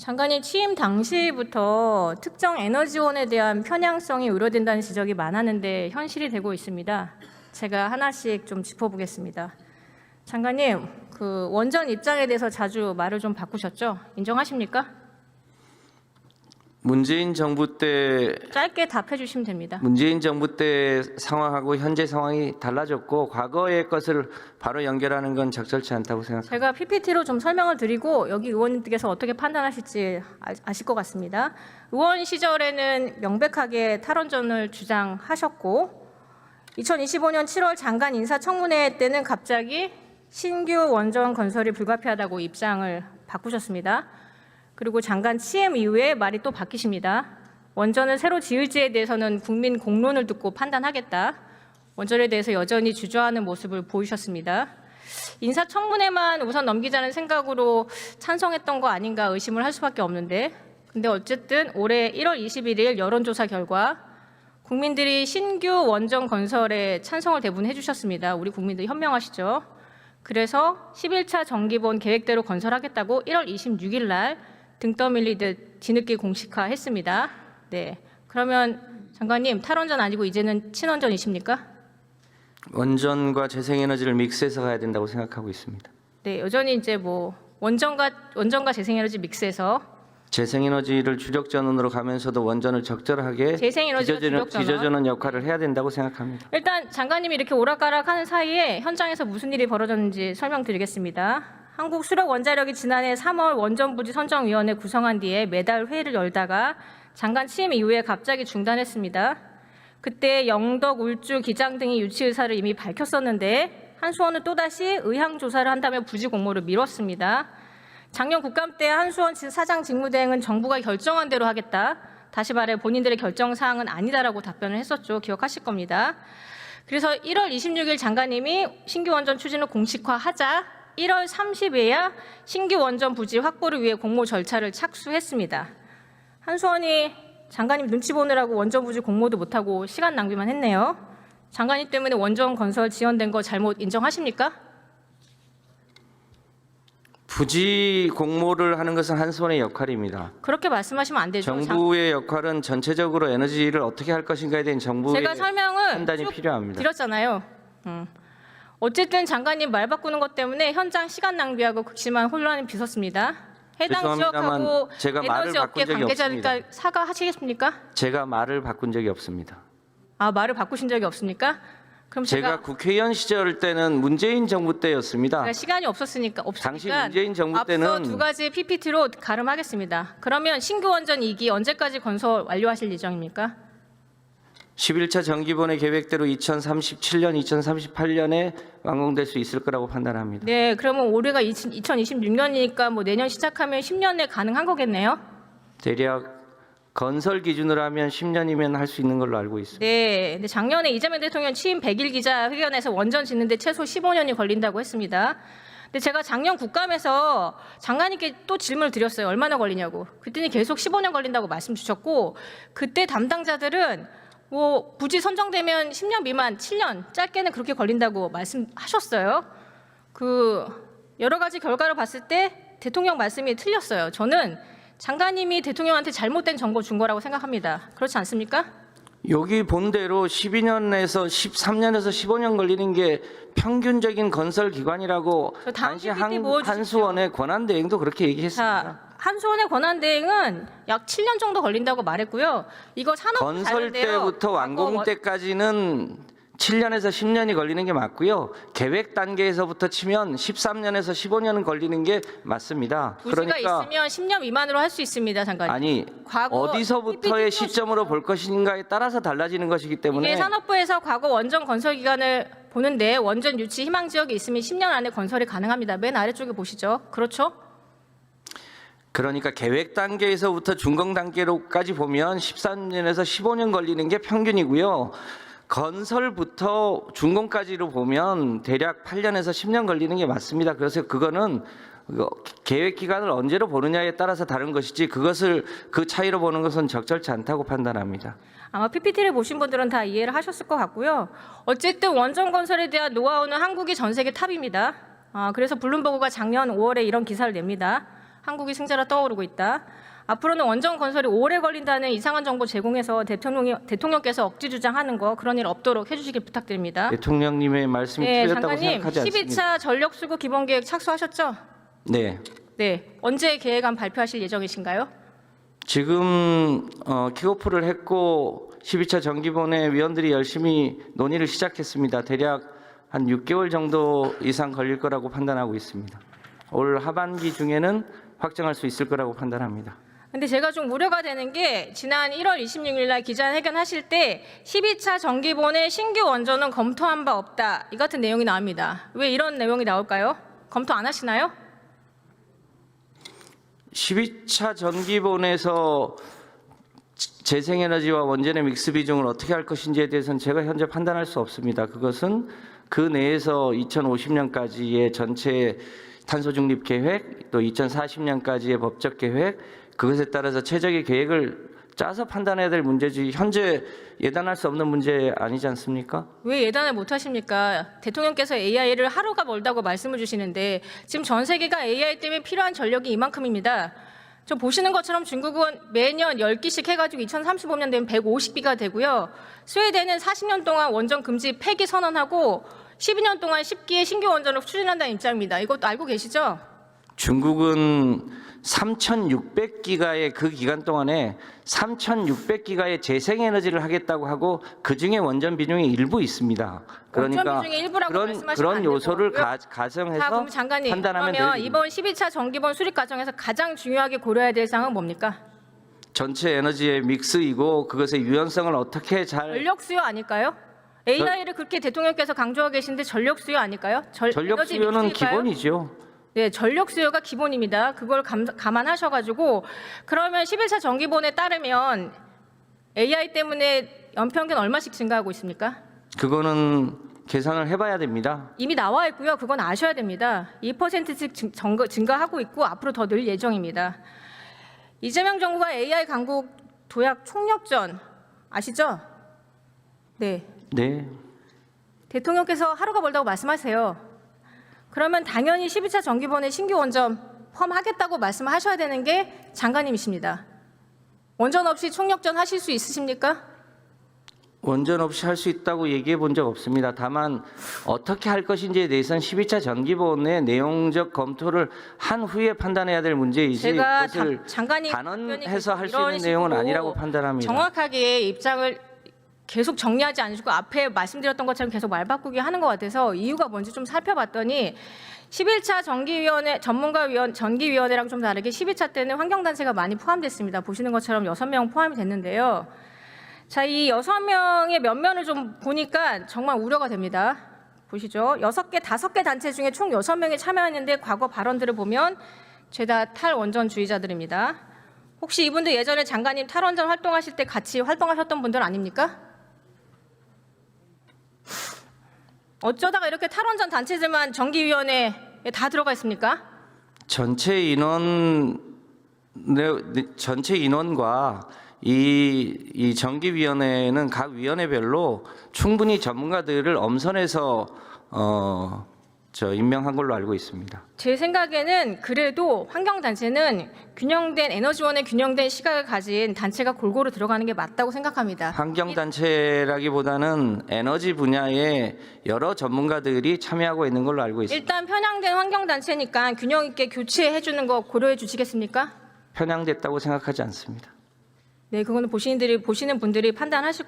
장관님 취임 당시부터 특정 에너지원에 대한 편향성이 우려된다는 지적이 많았는데 현실이 되고 있습니다. 제가 하나씩 좀 짚어보겠습니다. 장관님, 그 원전 입장에 대해서 자주 말을 좀 바꾸셨죠? 인정하십니까? 문재인 정부 때 짧게 답해 주시면 됩니다. 문재인 정부 때 상황하고 현재 상황이 달라졌고 과거의 것을 바로 연결하는 건 적절치 않다고 생각합니다. 제가 PPT로 좀 설명을 드리고 여기 의원님께서 어떻게 판단하실지 아실 것 같습니다. 의원 시절에는 명백하게 탈원전을 주장하셨고 2025년 7월 장관 인사청문회 때는 갑자기 신규 원전 건설이 불가피하다고 입장을 바꾸셨습니다. 그리고 장관 취임 이후에 말이 또 바뀌십니다. 원전을 새로 지을지에 대해서는 국민 공론을 듣고 판단하겠다. 원전에 대해서 여전히 주저하는 모습을 보이셨습니다. 인사청문회만 우선 넘기자는 생각으로 찬성했던 거 아닌가 의심을 할 수밖에 없는데, 근데 어쨌든 올해 1월 21일 여론조사 결과 국민들이 신규 원전 건설에 찬성을 대부분 해주셨습니다. 우리 국민들 현명하시죠? 그래서 11차 정기본 계획대로 건설하겠다고 1월 26일 날 등 떠밀리듯 뒤늦게 공식화했습니다. 네, 그러면 장관님 탈원전 아니고 이제는 친원전이십니까? 원전과 재생에너지를 믹스해서 가야 된다고 생각하고 있습니다. 네, 여전히 이제 뭐 원전과 재생에너지 믹스해서 재생에너지를 주력전원으로 가면서도 원전을 적절하게 재생에너지가 뒤져주는 역할을 해야 된다고 생각합니다. 일단 장관님이 이렇게 오락가락하는 사이에 현장에서 무슨 일이 벌어졌는지 설명드리겠습니다. 한국수력원자력이 지난해 3월 원전부지 선정위원회 구성한 뒤에 매달 회의를 열다가 장관 취임 이후에 갑자기 중단했습니다. 그때 영덕, 울주, 기장 등이 유치 의사를 이미 밝혔었는데 한수원은 또다시 의향 조사를 한다며 부지 공모를 미뤘습니다. 작년 국감 때 한수원 사장 직무대행은 정부가 결정한 대로 하겠다. 다시 말해 본인들의 결정 사항은 아니다라고 답변을 했었죠. 기억하실 겁니다. 그래서 1월 26일 장관님이 신규 원전 추진을 공식화하자 1월 30일에야 신규 원전 부지 확보를 위해 공모 절차를 착수했습니다. 한수원이 장관님 눈치 보느라고 원전 부지 공모도 못하고 시간 낭비만 했네요. 장관님 때문에 원전 건설 지연된 거 잘못 인정하십니까? 부지 공모를 하는 것은 한수원의 역할입니다. 그렇게 말씀하시면 안 되죠. 정부의 역할은 전체적으로 에너지를 어떻게 할 것인가에 대한 정부의 제가 설명을 판단이 필요합니다. 드렸잖아요. 어쨌든 장관님 말 바꾸는 것 때문에 현장 시간 낭비하고 극심한 혼란이 빚었습니다. 해당 지역하고 제가 말을 에너지업계 바꾼 적이 관계자니까 사과하시겠습니까? 제가 말을 바꾼 적이 없습니다. 아, 말을 바꾸신 적이 없습니까? 그럼 제가 국회의원 시절 때는 문재인 정부 때였습니다. 시간이 없었으니까 당시 문재인 정부 앞서 때는 두 가지 PPT로 가름하겠습니다. 그러면 신규 원전 2기 언제까지 건설 완료하실 예정입니까? 11차 정기본의 계획대로 2037년, 2038년에 완공될 수 있을 거라고 판단합니다. 네, 그러면 올해가 2026년이니까 뭐 내년 시작하면 10년 내 가능한 거겠네요. 대략 건설 기준으로 하면 10년이면 할 수 있는 걸로 알고 있습니다. 네, 근데 작년에 이재명 대통령 취임 100일 기자회견에서 원전 짓는데 최소 15년이 걸린다고 했습니다. 근데 제가 작년 국감에서 장관님께 또 질문을 드렸어요. 얼마나 걸리냐고. 그랬더니 계속 15년 걸린다고 말씀 주셨고 그때 담당자들은 뭐 부지 선정되면 10년 미만, 7년 짧게는 그렇게 걸린다고 말씀하셨어요. 그 여러 가지 결과를 봤을 때 대통령 말씀이 틀렸어요. 저는 장관님이 대통령한테 잘못된 정보 준 거라고 생각합니다. 그렇지 않습니까? 여기 본대로 12년에서 13년에서 15년 걸리는 게 평균적인 건설 기간이라고 당시 한수원의 권한대행도 그렇게 얘기했습니다. 자, 한수원의 권한대행은 약 7년 정도 걸린다고 말했고요. 이거 산업부 건설 자료인데요. 때부터 완공 때까지는 7년에서 10년이 걸리는 게 맞고요. 계획 단계에서부터 치면 13년에서 15년은 걸리는 게 맞습니다. 부지가 있으면 10년 미만으로 할 수 있습니다, 장관님. 아니, 어디서부터의 시점으로 볼 것인가에 따라서 달라지는 것이기 때문에 이게 산업부에서 과거 원전 건설 기간을 보는데 원전 유치 희망 지역이 있으면 10년 안에 건설이 가능합니다. 맨 아래쪽에 보시죠. 그렇죠? 그러니까 계획 단계에서부터 준공 단계로까지 보면 13년에서 15년 걸리는 게 평균이고요. 건설부터 준공까지로 보면 대략 8년에서 10년 걸리는 게 맞습니다. 그래서 그거는 계획 기간을 언제로 보느냐에 따라서 다른 것이지 그 차이로 보는 것은 적절치 않다고 판단합니다. 아마 PPT를 보신 분들은 다 이해를 하셨을 것 같고요. 어쨌든 원전 건설에 대한 노하우는 한국이 전 세계 탑입니다. 그래서 블룸버그가 작년 5월에 이런 기사를 냅니다. 한국이 승자로 떠오르고 있다. 앞으로는 원전 건설이 오래 걸린다는 이상한 정보 제공해서 대통령께서 억지 주장하는 거 그런 일 없도록 해주시길 부탁드립니다. 대통령님의 말씀이 네, 틀렸다고 장관님 생각하지 않습니다. 12차 전력수급 기본계획 착수하셨죠? 네. 네, 언제 계획안 발표하실 예정이신가요? 지금 킥오프를 했고 12차 정기본회 위원들이 열심히 논의를 시작했습니다. 대략 한 6개월 정도 이상 걸릴 거라고 판단하고 있습니다. 올 하반기 중에는 확정할 수 있을 거라고 판단합니다. 근데 제가 좀 우려가 되는 게 지난 1월 26일 날 기자회견 하실 때 12차 정기본회 신규 원전은 검토한 바 없다. 이 같은 내용이 나옵니다. 왜 이런 내용이 나올까요? 검토 안 하시나요? 12차 전기본에서 재생에너지와 원전의 믹스 비중을 어떻게 할 것인지에 대해서는 제가 현재 판단할 수 없습니다. 그것은 그 내에서 2050년까지의 전체 탄소 중립 계획, 또 2040년까지의 법적 계획, 그것에 따라서 최적의 계획을 짜서 판단해야 될 문제지 현재 예단할 수 없는 문제 아니지 않습니까? 왜 예단을 못 하십니까? 대통령께서 AI를 하루가 멀다고 말씀을 주시는데 지금 전 세계가 AI 때문에 필요한 전력이 이만큼입니다. 저 보시는 것처럼 중국은 매년 10기씩 해가지고 2035년 되면 150기가 되고요. 스웨덴은 40년 동안 원전 금지 폐기 선언하고 12년 동안 10기의 신규 원전을 추진한다는 입장입니다. 이것도 알고 계시죠? 중국은 3,600기가의 그 기간 동안에 3,600기가의 재생에너지를 하겠다고 하고 그중에 원전 비중이 일부 있습니다. 그러니까 원전 비중의 일부라고 말씀하시면 안 그런 되고. 요소를 자, 가정해서 그럼 장관님, 판단하면 그러면 됩니다. 이번 12차 정기본 수립 과정에서 가장 중요하게 고려해야 될 사항은 뭡니까? 전체 에너지의 믹스이고 그것의 유연성을 어떻게 잘 전력 수요 아닐까요? AI를 그렇게 대통령께서 강조하고 계신데 전력 수요 아닐까요? 전력 에너지 수요는 믹스일까요? 기본이죠. 네, 전력 수요가 기본입니다. 그걸 감안하셔가지고 그러면 11차 정기본에 따르면 AI 때문에 연평균 얼마씩 증가하고 있습니까? 그거는 계산을 해봐야 됩니다. 이미 나와 있고요. 그건 아셔야 됩니다. 2%씩 증가하고 있고 앞으로 더 늘 예정입니다. 이재명 정부가 AI 강국 도약 총력전 아시죠? 네. 네. 대통령께서 하루가 멀다고 말씀하세요. 그러면 당연히 12차 정기본에 신규 원전 포함하겠다고 말씀하셔야 되는 게 장관님이십니다. 원전 없이 총력전 하실 수 있으십니까? 원전 없이 할 수 있다고 얘기해 본 적 없습니다. 다만 어떻게 할 것인지에 대해서는 12차 전기본의 내용적 검토를 한 후에 판단해야 될 문제이지 제가 그것을 장관님 단언해서 할 수 이런 있는 내용은 식으로 아니라고 판단합니다. 정확하게 입장을 계속 정리하지 않으시고 앞에 말씀드렸던 것처럼 계속 말 바꾸기 하는 것 같아서 이유가 뭔지 좀 살펴봤더니 11차 전기위원회 전기위원회랑 좀 다르게 12차 때는 환경단체가 많이 포함됐습니다. 보시는 것처럼 6명 포함이 됐는데요. 자, 이 6명의 면면을 좀 보니까 정말 우려가 됩니다. 보시죠. 5개 단체 중에 총 6명이 참여했는데 과거 발언들을 보면 죄다 탈원전주의자들입니다. 혹시 이분들 예전에 장관님 탈원전 활동하실 때 같이 활동하셨던 분들 아닙니까? 어쩌다가 이렇게 탈원전 단체들만 정기위원회에 다 들어가 있습니까? 전체 인원과 이 정기위원회는 각 위원회별로 충분히 전문가들을 엄선해서 임명한 걸로 알고 있습니다. 제 생각에는 그래도 환경단체는 균형된 에너지원의 균형된 시각을 가진 단체가 골고루 들어가는 게 맞다고 생각합니다. 환경단체라기보다는 에너지 분야에 여러 전문가들이 참여하고 있는 걸로 알고 있습니다. 일단 편향된 환경단체니까 균형 있게 교체해 주는 거 고려해 주시겠습니까? 편향됐다고 생각하지 않습니다. 네, 그거는 보시는 분들이 판단하실